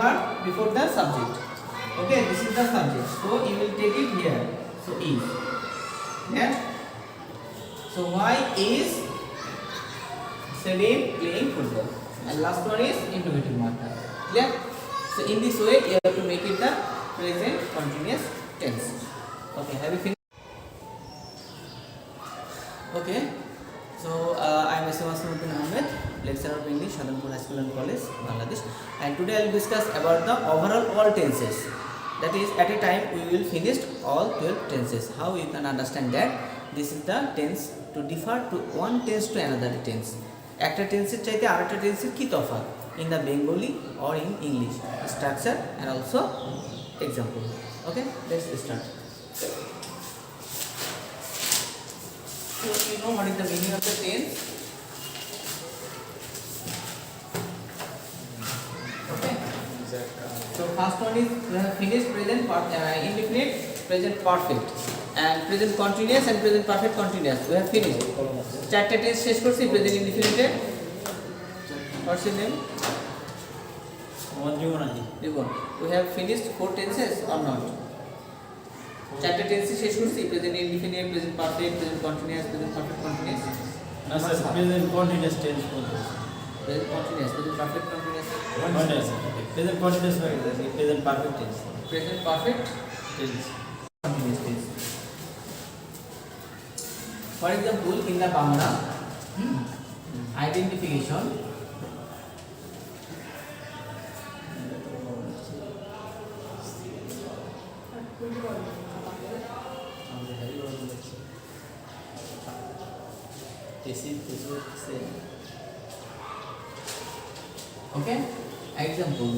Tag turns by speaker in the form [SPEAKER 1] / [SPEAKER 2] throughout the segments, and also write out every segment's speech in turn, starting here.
[SPEAKER 1] verb before the subject. Okay, this is the subject. So you will take it here. So is. Yeah. So why is Salim playing football? And last one is interrogative marker. Clear? So in this way you have to make it the present continuous tense. Okay, have you finished? Okay. So I am Aswasin Ahmed, lecturer of English, Shadanpur High School and College, Bangladesh. And today I will discuss about the overall all tenses. That is, at a time we will finish all 12 tenses. How you can understand that? This is the tense to differ to one tense to another tense. একটা টেন্সের চাইতে আরেকটা টেন্সের কি তফাৎ in the Bengali or in English structure and also example. Okay, let's start. So you know what is the meaning of the tense? Okay. So first one is we have finished present indefinite, present perfect, and present continuous and present perfect continuous. We have finished. চারটা tense শেষ করছি present ইনডিফিনিটে। What's your name? Devon. We have finished 4 tenses or not? চারটা tense শেষ করছি present indefinite, present perfect, present continuous, present perfect continuous.
[SPEAKER 2] না sir, present continuous tense বলতে।
[SPEAKER 1] Present continuous, present perfect continuous.
[SPEAKER 2] Present continuous হয়ে গেছে, present perfect tense.
[SPEAKER 1] Present perfect
[SPEAKER 2] tense.
[SPEAKER 1] Continuous tense. For example, in the Bangla identification, okay, example,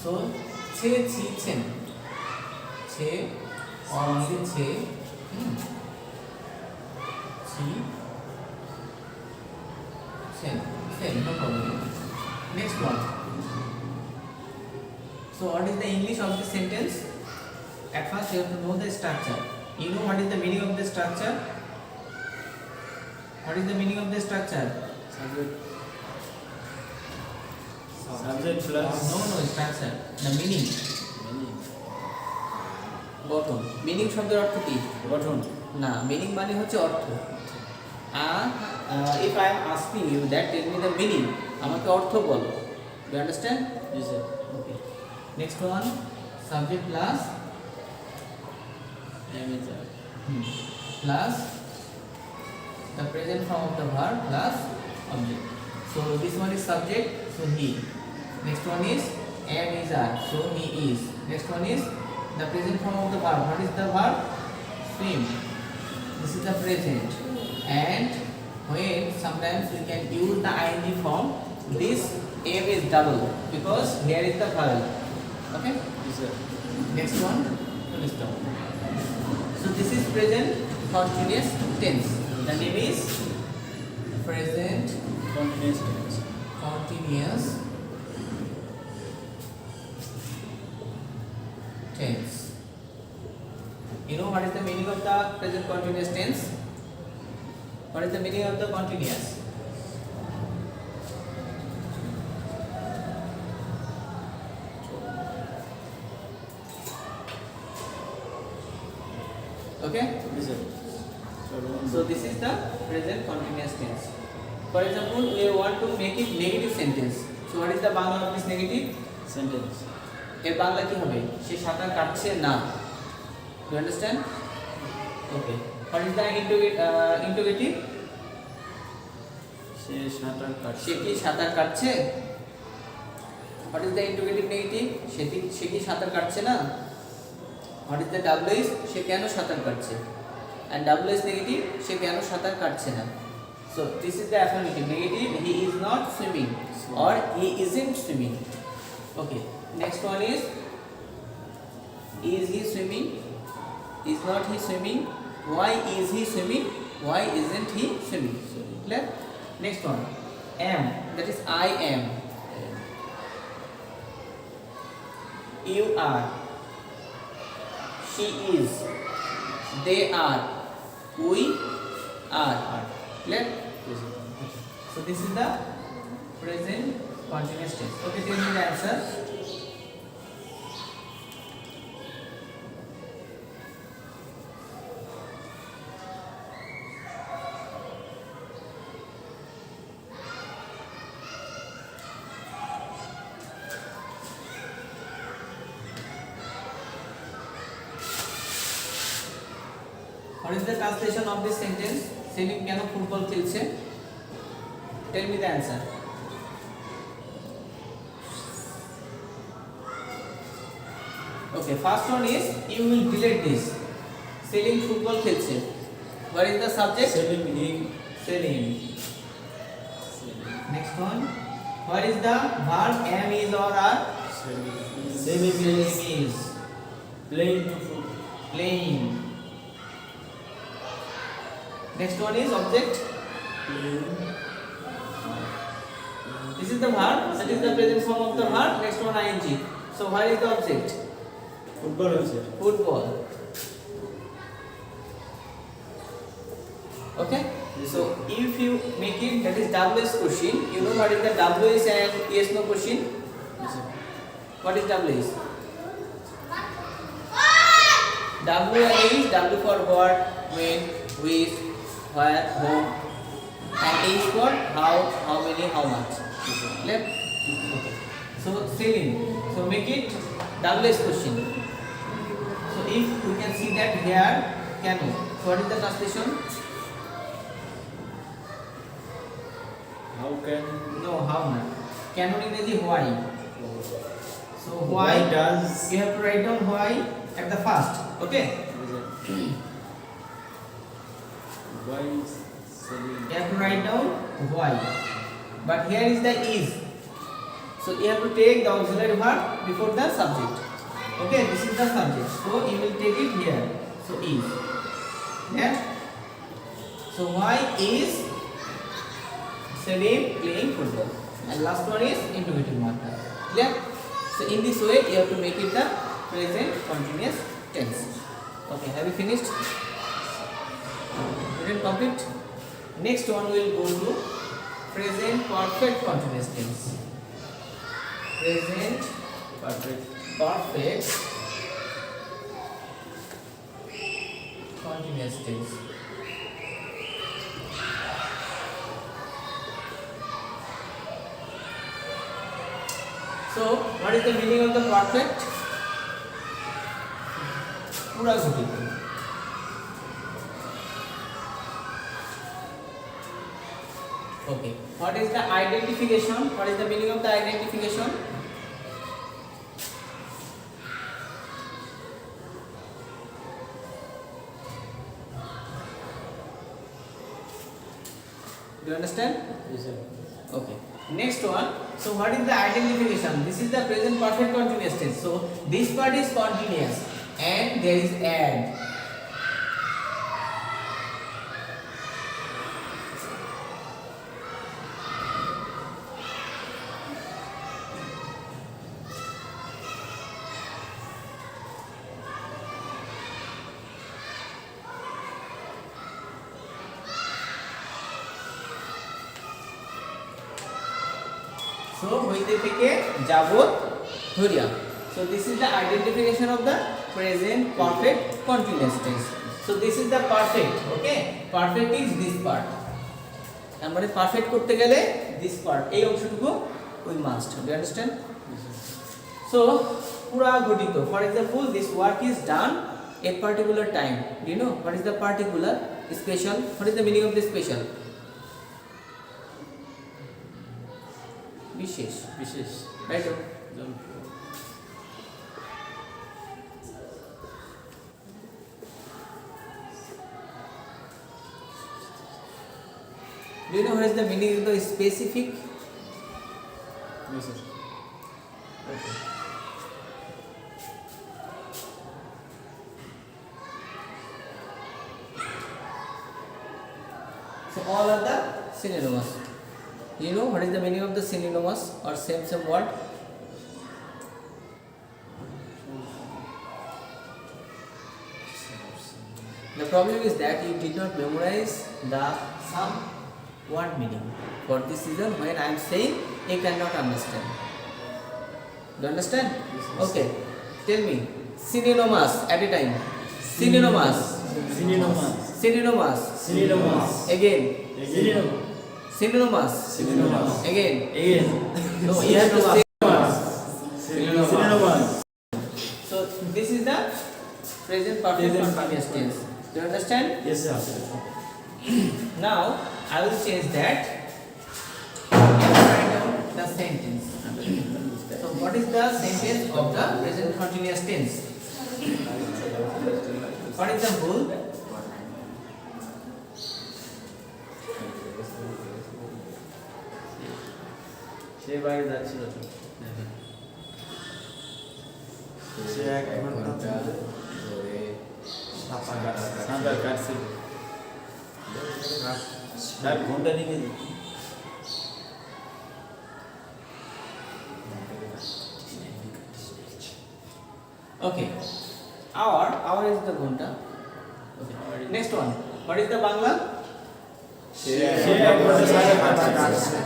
[SPEAKER 1] so che chi chen, che or only che, chi chen, same, no problem. Next one. So what is the English of this sentence? At first you have to know the structure. You know what is the meaning of the structure? What is the meaning of the structure?
[SPEAKER 2] Subject plus
[SPEAKER 1] No, structure. The meaning. গঠন। Meaning শব্দের অর্থ কি?
[SPEAKER 2] গঠন।
[SPEAKER 1] না, meaning মানে হচ্ছে অর্থ। If I am asking you that tell me the meaning, আমাকে অর্থ বলো। Do you understand?
[SPEAKER 2] Yes sir.
[SPEAKER 1] Okay. Next one, subject plus plus the present form of the verb plus object. So this one is subject, so he. Next one is am is are, so he is. Next one is the present form of the verb. What is the verb? Swim. This is the present. And when sometimes we can use the ing form, this am is double because here is the vowel. Okay?
[SPEAKER 2] Yes sir.
[SPEAKER 1] Next one, full stop. So this is present continuous tense. The name is present
[SPEAKER 2] Continuous tense.
[SPEAKER 1] continuous tense. You know what is the meaning of the present continuous tense? What is the meaning of the continuous? Okay?
[SPEAKER 2] Yes sir.
[SPEAKER 1] So this is the present continuous tense. For example, we want to make it negative sentence. So what is the Bangla of this negative?
[SPEAKER 2] Sentence.
[SPEAKER 1] এর বাংলা কি হবে? সে সাঁতার কাটছে না। Do you understand? Okay. What is the interrogative?
[SPEAKER 2] সে সাঁতার কাটছে।
[SPEAKER 1] সে কি সাঁতার কাটছে? What is the interrogative negative? সে কি সাঁতার কাটছে না? What is the WS? সে কেন সাঁতার কাটছে? And WS negative, সে কেন সাঁতার কাটছে না? So this is the affirmative. Negative, he is not swimming or he isn't swimming. Okay. Next one is he swimming? Is not he swimming? Why is he swimming? Why isn't he swimming? Clear? Next one, am, that is I am. You are. She is. They are. we are. Clear? So this is the present continuous tense. Okay, tell me the answer. What is the translation of this sentence? Selim কেন football খেলছে? Tell me the answer. Okay, first one is you will delete this. Selim football খেলছে. What is the subject?
[SPEAKER 2] Selling him.
[SPEAKER 1] Selim. Next one. What is the verb? Am, is, or are?
[SPEAKER 2] Selling is
[SPEAKER 1] Is.
[SPEAKER 2] playing to football.
[SPEAKER 1] Playing. Next one is object. This is the verb. That is the present form of the verb. Next one ing. So where is the object?
[SPEAKER 2] Football also.
[SPEAKER 1] Football. Okay. So if you make it that is WS question, you know what is the WS and yes no question? What is WS? W and is W for what, when, which, where, whom, and A is for how many, how much. Left? Okay. So selling. So make it WS question. So if we can see that here, can. So what is the translation?
[SPEAKER 2] How can?
[SPEAKER 1] No, how not. Cannot is why. So
[SPEAKER 2] Why
[SPEAKER 1] why
[SPEAKER 2] does?
[SPEAKER 1] you have to write down why at the first. Okay.
[SPEAKER 2] Why is selling?
[SPEAKER 1] You have to write down why. But here is the is. So you have to take the auxiliary verb before the subject. Okay, this is the subject. So you will take it here. So is. Yeah. So why is Selim playing football? And last one is interrogative marker. Clear? So in this way you have to make it the present continuous tense. Okay, have you finished? Didn't complete? Next one we will go to present perfect continuous tense. Present
[SPEAKER 2] Perfect.
[SPEAKER 1] continuous tense. So what is the meaning of the perfect? पूरा घटित. Okay. What is the identification? What is the meaning of the identification? Do you understand?
[SPEAKER 2] Yes, sir.
[SPEAKER 1] Okay. Next one. So what is the identification? This is the present perfect continuous tense. So this part is continuous and there is add. So হইতে থেকে যাবত ধরিয়া. So this is the identification of the present perfect continuous tense. So this is the perfect. Okay, perfect is this part. আমরা perfect করতে গেলে this part এই অংশটুকু we must. Do you understand? So পুরা গঠিত. For example, this work is done at particular time. Do you know what is the particular? Special. What is the meaning of the special? বিশেষ.
[SPEAKER 2] বিশেষ.
[SPEAKER 1] Right? Do you know what is the meaning of the specific?
[SPEAKER 2] Yes, sir.
[SPEAKER 1] Okay. So all are the synonymous. You know what is the meaning of the synonymous or same word? The problem is that you did not memorize the some word meaning. For this reason, when I am saying, you cannot understand. Do you understand? Okay. Tell me. Synonymous at a time. Synonymous.
[SPEAKER 2] Synonymous.
[SPEAKER 1] Synonymous.
[SPEAKER 2] Synonymous.
[SPEAKER 1] Again.
[SPEAKER 2] Synonymous.
[SPEAKER 1] Synonymous.
[SPEAKER 2] Synonymous.
[SPEAKER 1] Again.
[SPEAKER 2] Again.
[SPEAKER 1] No, you have to say.
[SPEAKER 2] Synonymous.
[SPEAKER 1] So this is the present perfect continuous tense. Do you understand?
[SPEAKER 2] Yes, sir.
[SPEAKER 1] Now I will change that and write down the sentence. So what is the sentence of the present continuous tense? For example,
[SPEAKER 2] সে বাইরে যাচ্ছিল তো সে এক ঘন্টা ধরে সাঁতার কাটছিল 4 ঘন্টা নিয়ে
[SPEAKER 1] okay. Hour is the ghonta. Okay. Next one. What is the Bangla?
[SPEAKER 2] সে এক ঘন্টা সাঁতার কাটছে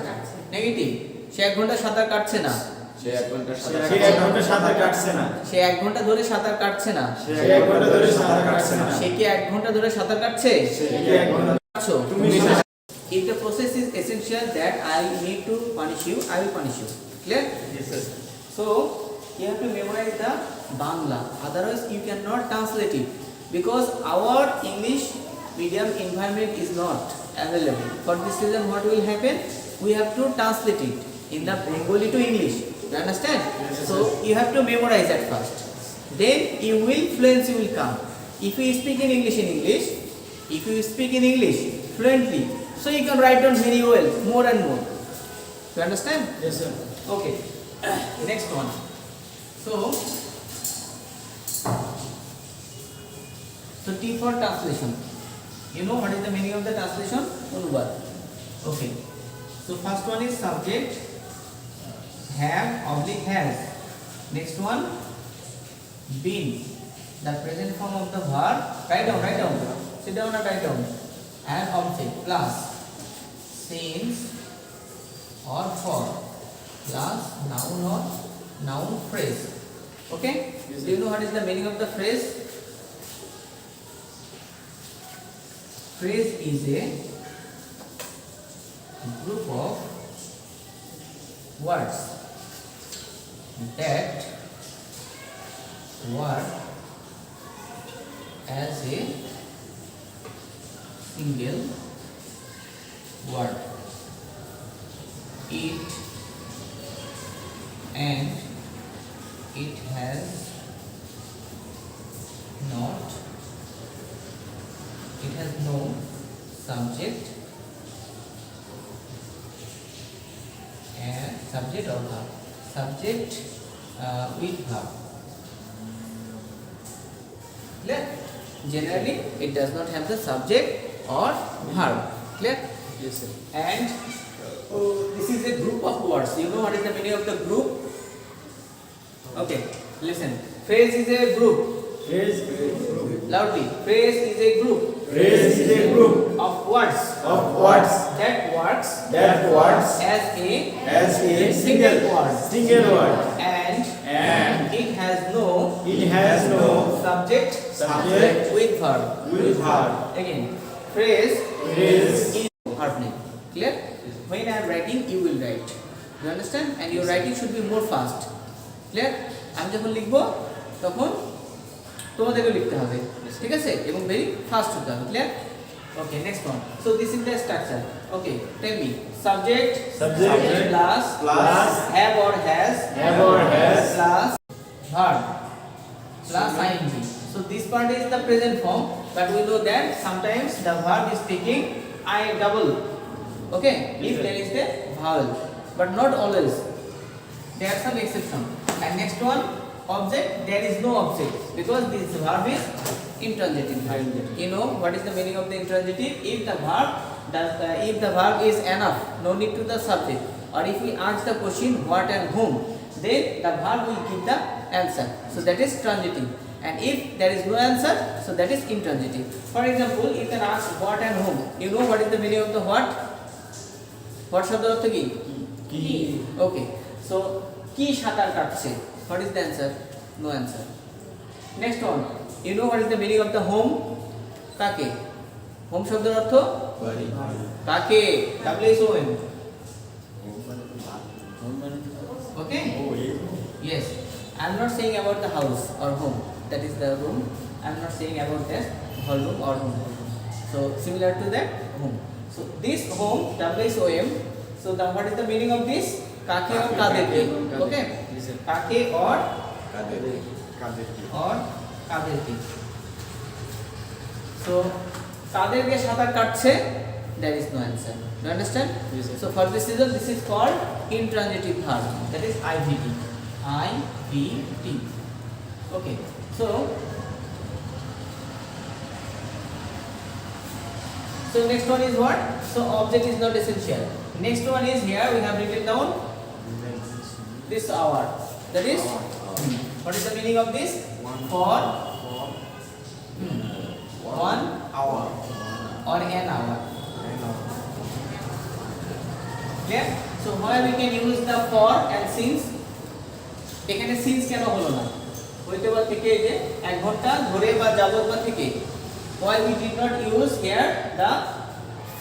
[SPEAKER 1] Negative. সে 1 ঘন্টা সাঁতার কাটছে না।
[SPEAKER 2] সে এক ঘন্টা সাঁতার কাটছে না
[SPEAKER 1] সে 1 ঘন্টা ধরে সাঁতার কাটছে না।
[SPEAKER 2] সে এক ঘন্টা ধরে সাঁতার কাটছে না
[SPEAKER 1] সে কি 1 ঘন্টা ধরে সাঁতার কাটছে?
[SPEAKER 2] সে কি এক ঘন্টা
[SPEAKER 1] কাটছো? If the process is essential that I need to punish you, I will punish you. Clear?
[SPEAKER 2] Yes, sir.
[SPEAKER 1] So you have to memorize the Bangla. Otherwise you cannot translate it because our English medium environment is not available. For this reason, what will happen? We have to translate it in the Bengali to English. You understand?
[SPEAKER 2] Yes,
[SPEAKER 1] so you have to memorize at first. Then you will fluency will come. If you speak in English, if you speak in English fluently, so you can write down very well, more and more. You understand?
[SPEAKER 2] Yes, sir.
[SPEAKER 1] Okay. Next one. So T for translation. You know what is the meaning of the translation? Anubad. Okay. So first one is subject, have oblique has. Next one, been, the present form of the verb. Write down. Sit down and write down. And object plus since or for plus noun or noun phrase. Okay? Do you know what is the meaning of the phrase? Phrase is a group of words that work as a single word. It and it has no subject and subject or verb. Subject with verb. Clear? Generally, it does not have the subject or verb. Clear?
[SPEAKER 2] Yes, sir.
[SPEAKER 1] And this is a group of words. You know what is the meaning of the group? Okay, listen. Phrase is a group.
[SPEAKER 2] Phrase
[SPEAKER 1] Loudly. Phrase is a group
[SPEAKER 2] is a group
[SPEAKER 1] of words that works as a single word. And it has no subject with verb. Again, phrase is verb name. Clear? When I am writing, you will write. You understand? And your writing should be more fast. Clear? আমি যখন লিখবো তখন তোমাদেরকে লিখতে হবে, ঠিক আছে, এবং ভেরি ফাস্ট হতে হবে। Clear? Okay, next one. So this is the structure. Okay, tell me. Subject plus have or has plus verb plus ing. So this part is the present form, but we know that sometimes the verb is taking I double. Okay, if there is the vowel, but not always. There are some exception. And next one, object. There is no object because this verb is intransitive. You know what is the meaning of the intransitive? If the verb is enough, no need to the subject. Or if we ask the question what and whom, then the verb will give the answer. So that is transitive. and if there is no answer, so that is intransitive. For example, you can ask what and whom. You know what is the meaning of the what? What শব্দ অর্থ কি?
[SPEAKER 2] কি
[SPEAKER 1] Okay, so কি সাঁতার কাটছে? What is the answer? No answer. Next one, you know what is the meaning of the home? কাকে? Home শব্দের অর্থ
[SPEAKER 2] বাড়ি
[SPEAKER 1] কাকে? WHOM. Okay? Yes. I am not saying about the house or home. That is the room. I am not saying about that hall room or home. So similar to that home. So this home WHOM. So the what is the meaning of this? Kake or kaderke. Okay. Kake or kaderke. So kaderke সাঁতার কাটছে. There is no answer. Do you understand?
[SPEAKER 2] Yes, sir.
[SPEAKER 1] So for this reason, this is called intransitive verb. That is IVT. IVT. Okay. So next one is what? So object is not essential. Next one is here we have written down this hour. That is what is the meaning of this? For 1 hour or an hour. Clear? So where we can use the for and since. এখানে since কেন হলো না? হইতে বা থেকে এই যে 1 ঘন্টা ধরে বা যাবত বা থেকে. Why we did not use here the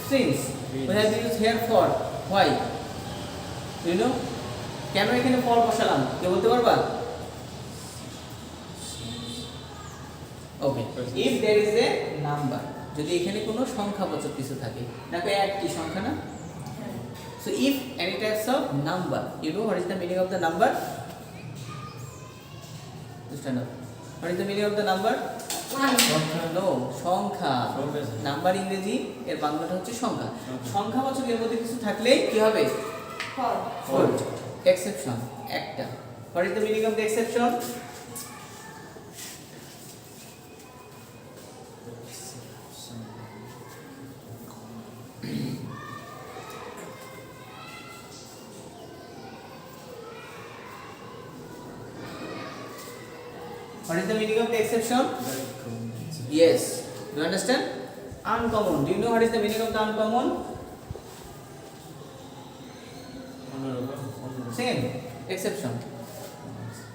[SPEAKER 1] since? We have used here for. Why? You know? কেন এখানে for বসালাম? কে বলতে পারবা? Okay. If there is a number, যদি এখানে কোনো সংখ্যাবাচক কিছু থাকে, দেখো এক কি সংখ্যা না? So if any types of number, you know what is the meaning of the number? Stand up. What is the meaning of the number? No, সংখ্যা। নাম্বার ইংরেজি এর বাংলাটা হচ্ছে সংখ্যা। সংখ্যাবাচক এর মধ্যে কিছু থাকলেই কি হবে? For. Exception একটা। What is the meaning of the exception? What is the meaning of the exception? Yes. Do you understand? Uncommon. Do you know what is the meaning of the uncommon? Same. Exception.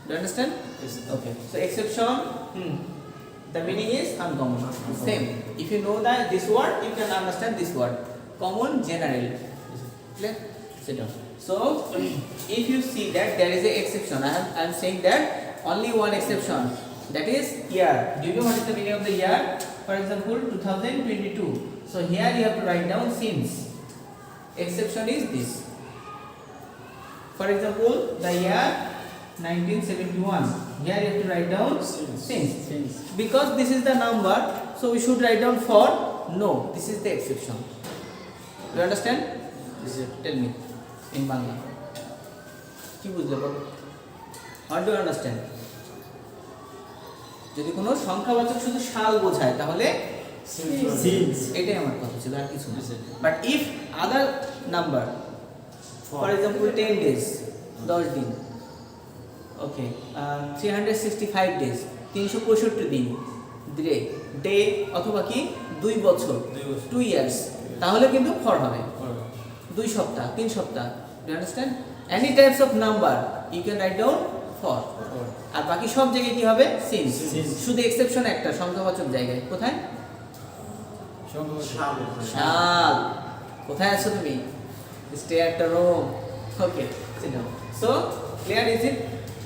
[SPEAKER 1] Do you understand? Okay. So exception. The meaning is uncommon. Same. If you know that this word, you can understand this word. Common, general. Clear? Sit down. So if you see that there is a exception, I am saying that only one exception. That is year. Do you know what is the meaning of the year? For example, 2022. So here you have to write down since. Exception is this. For example, the year 1971. Here you have to write down since. Because this is the number, so we should write down for. No, this is the exception. Do you understand? Tell me in Bangla. কি বুঝলে বলো? How do you understand? যদি কোনো সংখ্যাবাচক শুধু সাল বোঝায় তাহলে
[SPEAKER 2] since
[SPEAKER 1] এটাই আমার কথা ছিল আর কিছু না but if other number for example 10 days 10 দিন ওকে 365 days 365 দিন ডে অথবা কি 2 বছর 2 years তাহলে কিন্তু ফর হবে 2 সপ্তাহ 3 সপ্তাহ do you understand any types of number you can write down for আর বাকি সব জায়গায় কি হবে সিন্স শুধু এক্সেপশন একটা সংখ্যাবাচক জায়গায় কোথায় শাল কোথায় আছো তুমি stay at the room okay sit down so clear is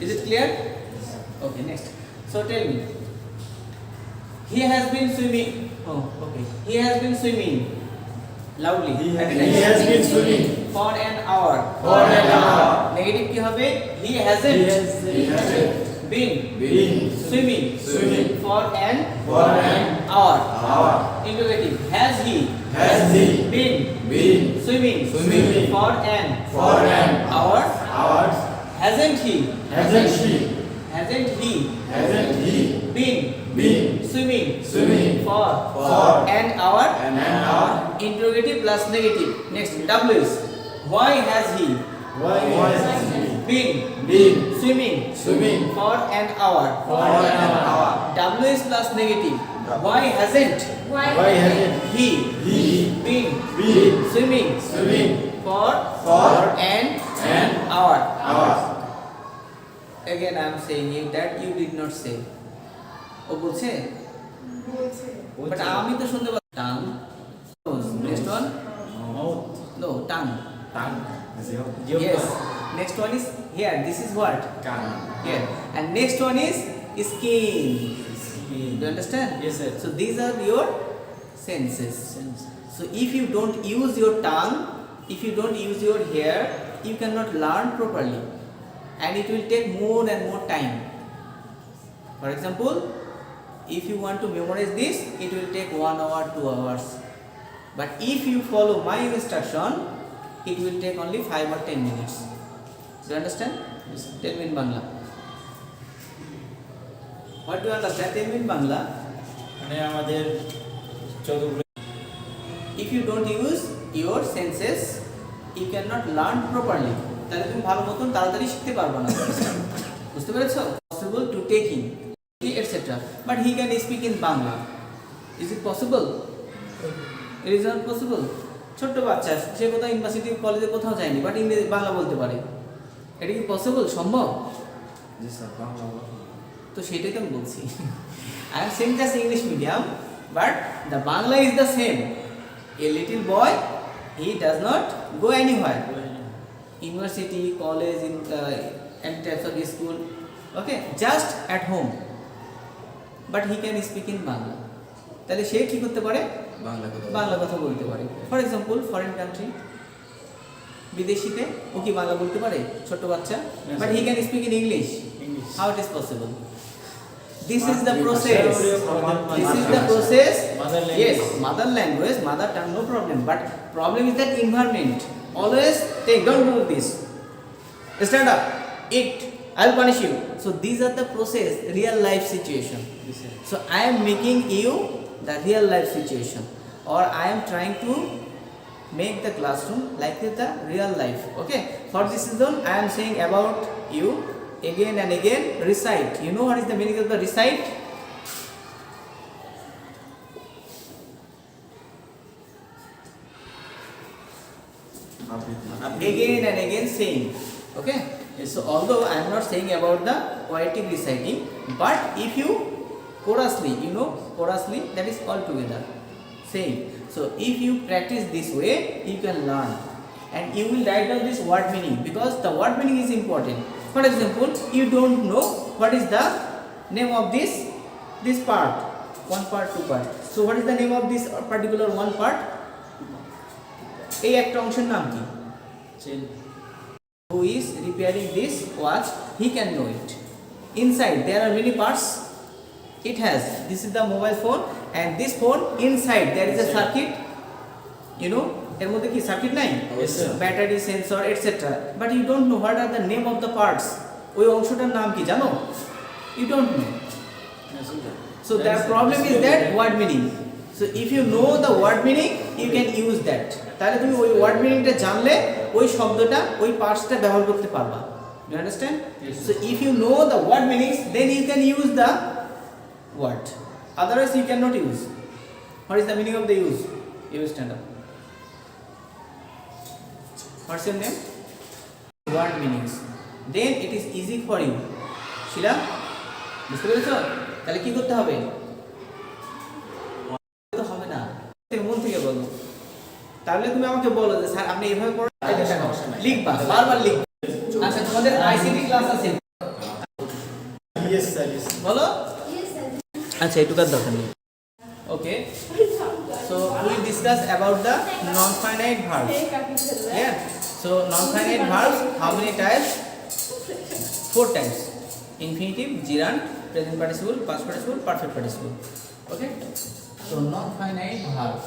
[SPEAKER 1] it clear okay next so tell me he has been swimming he has been swimming loudly
[SPEAKER 2] he has been swimming
[SPEAKER 1] for an hour negative কি হবে he hasn't been swimming for an hour interrogative has he been swimming for an hour hasn't he been swimming for an hour interrogative plus negative next W is why has he been, swimming, for an hour, W is plus negative. Why hasn't he been swimming for an hour? Again I am saying you that you did not say. ও বলছে but আমি তো শুনতে পাচ্ছি tongue next one no tongue yes next one is here this is what here and next one is skin. Do you understand?
[SPEAKER 2] Yes, sir.
[SPEAKER 1] So these are your senses. So if you don't use your tongue, if you don't use your hair, you cannot learn properly and it will take more and more time. For example, if you want to memorize this, it will take 1 hour, 2 hours. But if you follow my instruction, it will take only 5 or 10 minutes. Do you understand?
[SPEAKER 2] Yes, sir.
[SPEAKER 1] Tell me in Bangla. What do you understand? Tell me in Bangla.
[SPEAKER 2] মানে আমাদের চতুর্থ
[SPEAKER 1] If you don't use your senses, you cannot learn properly. তাহলে তুমি ভালো মতন তাড়াতাড়ি শিখতে পারবে না। বুঝতে পেরেছো? Possible to take in, etc. But he can speak in Bangla. Is it possible? It is not possible. ছোট্ট বাচ্চা সে কোথাও ইউনিভার্সিটি কলেজে কোথাও যায়নি বাট ইংরেজি বাংলা বলতে পারে। এটা কি পসিবল? সম্ভব?
[SPEAKER 2] জি স্যার বাংলা
[SPEAKER 1] তো সেটাই তো আমি বলছি। I am saying just English medium, but the Bangla is the same. A little boy, he does not go anywhere. University, college, in any types of school, okay, just at home. But he can speak in Bangla. তাহলে সে কি করতে পারে? বাংলা কথা বলতে পারে। For example foreign country, বিদেশিতে ও কি বাংলা বলতে পারে? ছোট বাচ্চা, but he can speak in English. How it is possible? This is the process. This is the process. Yes, mother language, mother tongue, no problem. But problem is that environment. Always take, don't do this. Stand up, eat, I'll punish you. So these are the process, real life situation. So I am making you the real life situation, or I am trying to make the classroom like the real life. Okay. For this reason, I am saying about you. Again and again, recite. You know what is the meaning of the recite? Again and again saying. Okay. So although I am not saying about the poetic reciting, but if you chorously, you know chorously, that is all together saying. So if you practice this way, you can learn, and you will write down this word meaning, because the word meaning is important. For example, you don't know what is the name of this part, one part, two part. So what is the name of this particular one part? এই একটা অংশের নাম কি?
[SPEAKER 2] Chain.
[SPEAKER 1] Who is repairing this watch, he can know it. Inside there are many parts. It has, this is the mobile phone, and this phone inside there is a circuit. You know, এর মধ্যে কি circuit নাই?
[SPEAKER 2] Yes, sir.
[SPEAKER 1] Battery, sensor, etcetera. But you don't know what are the name of the parts. ওই অংশটার নাম কি জানো? You don't know. So the problem is that word meaning. So if you know the word meaning, you can use that. তাহলে তুমি ওই word meaningটা জানলে ওই শব্দটা, ওই পার্টসটা ব্যবহার করতে পারবা। You understand?
[SPEAKER 2] Yes, sir.
[SPEAKER 1] So if you know the word meanings, then you can use the word. Otherwise you cannot use. What is the meaning of the use? You will stand up. What's your name? Word meanings. Then it is easy for you. শিলা, বুঝতে পেরেছো? তাহলে কি করতে হবে? তো হবে না, মন থেকে বলো। তাহলে তুমি আমাকে বলো যে স্যার আপনি এইভাবে পড়েন, লিখবা, বারবার লিখবা। আচ্ছা তোমাদের আইসিটি ক্লাস আছে?
[SPEAKER 2] Yes sir, yes.
[SPEAKER 1] বলো। আচ্ছা এটুকার দরকার নেই। ওকে, so we discuss about the non-finite verbs. Yeah. So non-finite verbs, how many types? 4 types. Infinitive, gerund, present participle, past participle, perfect participle. Okay. So non-finite verbs.